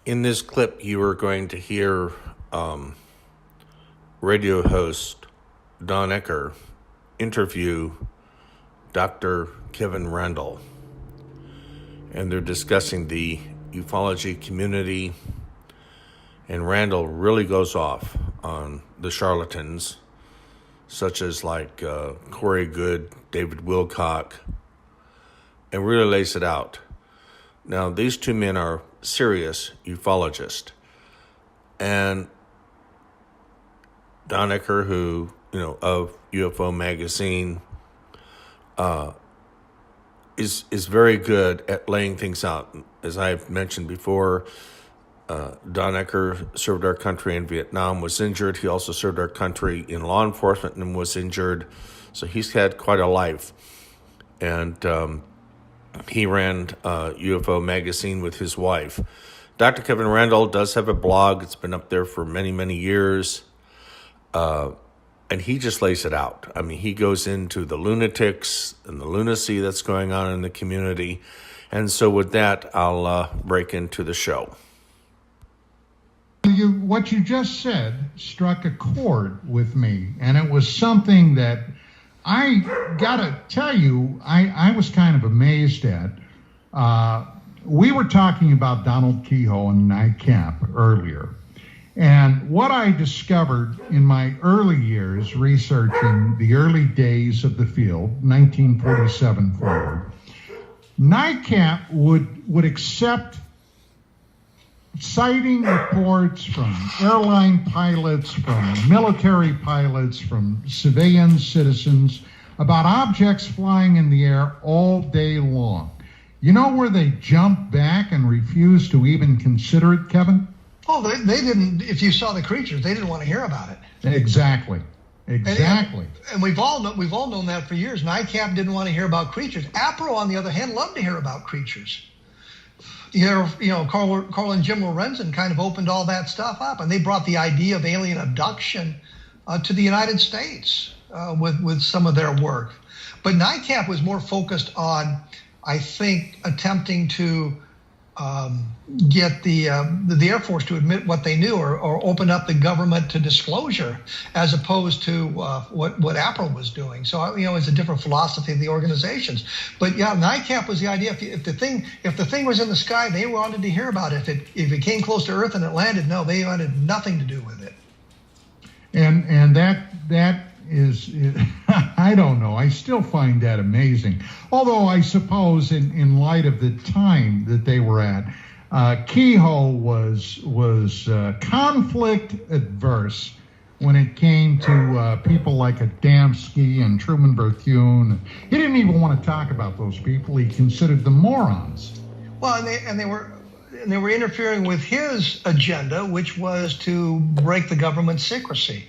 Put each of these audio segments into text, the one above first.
In this clip, you are going to hear radio host Don Ecker interview Dr. Kevin Randle. And they're discussing the ufology community. And Randle really goes off on the charlatans, such as like Corey Good, David Wilcock, and really lays it out. Now, these two men are serious ufologists. And Don Ecker, who, of UFO Magazine, is very good at laying things out. As I've mentioned before, Don Ecker served our country in Vietnam, was injured. He also served our country in law enforcement and was injured. So he's had quite a life. And he ran UFO Magazine with his wife. Dr. Kevin Randle does have a blog. It's been up there for many, many years. And he just lays it out. I mean, he goes into the lunatics and the lunacy that's going on in the community. And so with that, I'll break into the show. What you just said struck a chord with me, and it was something that I gotta tell you, I was kind of amazed at. We were talking about Donald Kehoe and NICAP earlier, and what I discovered in my early years researching the early days of the field, 1947 forward, NICAP would accept sighting reports from airline pilots, from military pilots, from civilian citizens about objects flying in the air all day long. You know where they jumped back and refused to even consider it, Kevin? Oh, they didn't. If you saw the creatures, they didn't want to hear about it. Exactly. And we've all known that for years. NICAP didn't want to hear about creatures. APRO, on the other hand, loved to hear about creatures. Carl and Jim Lorenzen kind of opened all that stuff up, and they brought the idea of alien abduction to the United States with some of their work. But NICAP was more focused on, I think, attempting to get the Air Force to admit what they knew or open up the government to disclosure, as opposed to what APRO was doing. So, it's a different philosophy of the organizations. But yeah, NICAP was the idea. If the thing was in the sky, they wanted to hear about it. If it came close to Earth and it landed, no, they wanted nothing to do with it. And that is I don't know. I still find that amazing. Although I suppose in light of the time that they were at, Kehoe was conflict adverse when it came to people like Adamski and Truman Bethune. He didn't even want to talk about those people. He considered them morons. Well, and they were interfering with his agenda, which was to break the government's secrecy.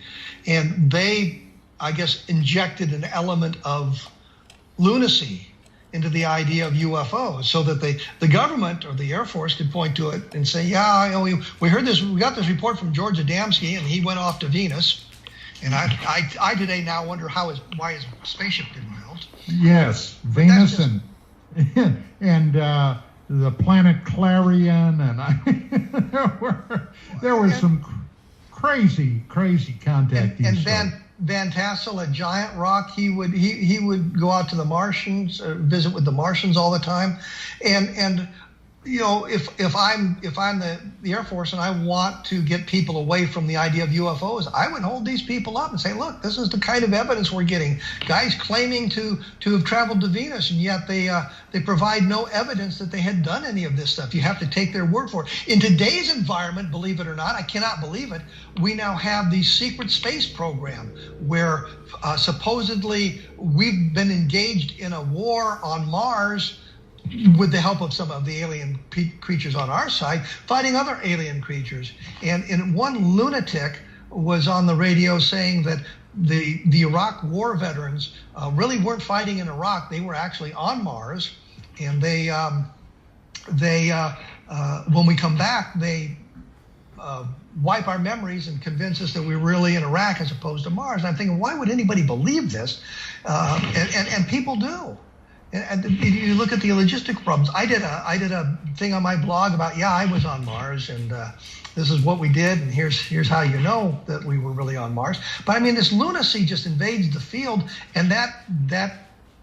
And they, I guess, injected an element of lunacy into the idea of UFOs, so that the government or the Air Force could point to it and say, we heard this, we got this report from George Adamski, and he went off to Venus. And I today now wonder why his spaceship didn't melt. Yes, Venus and the planet Clarion, and there were some crazy contact. And Van Tassel at Giant Rock, he would go out to the Martians, visit with the Martians all the time, and if I'm the Air Force and I want to get people away from the idea of UFOs, I would hold these people up and say, look, this is the kind of evidence we're getting. Guys claiming to have traveled to Venus, and yet they provide no evidence that they had done any of this stuff. You have to take their word for it. In today's environment, believe it or not, I cannot believe it, we now have the secret space program where supposedly we've been engaged in a war on Mars with the help of some of the alien creatures on our side, fighting other alien creatures. And one lunatic was on the radio saying that the Iraq war veterans really weren't fighting in Iraq. They were actually on Mars. And they when we come back, they wipe our memories and convince us that we're really in Iraq as opposed to Mars. And I'm thinking, why would anybody believe this? And people do. And you look at the logistic problems. I did a thing on my blog about, yeah, I was on Mars, and this is what we did, and here's how you know that we were really on Mars. But I mean, this lunacy just invades the field, and that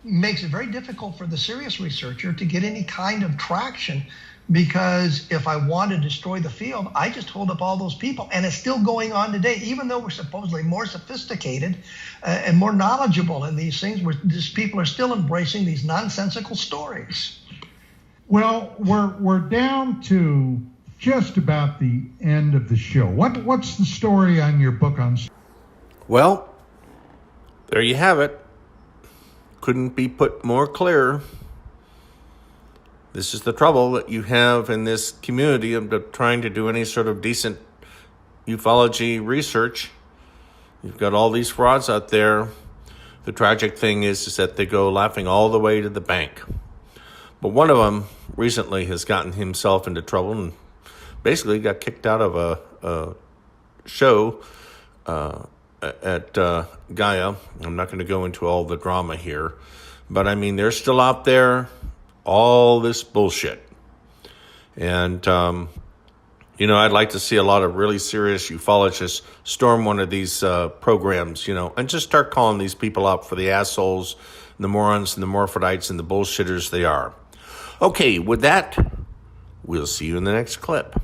makes it very difficult for the serious researcher to get any kind of traction. Because if I want to destroy the field, I just hold up all those people. And it's still going on today, even though we're supposedly more sophisticated and more knowledgeable in these things, these people are still embracing these nonsensical stories. Well, we're down to just about the end of the show. What's the story on your book on? Well, there you have it. Couldn't be put more clear. This is the trouble that you have in this community of trying to do any sort of decent ufology research. You've got all these frauds out there. The tragic thing is that they go laughing all the way to the bank. But one of them recently has gotten himself into trouble and basically got kicked out of a show at Gaia. I'm not going to go into all the drama here. But I mean, they're still out there. All this bullshit. And, I'd like to see a lot of really serious ufologists storm one of these programs, and just start calling these people out for the assholes, the morons, and the morphidites, and the bullshitters they are. Okay, with that, we'll see you in the next clip.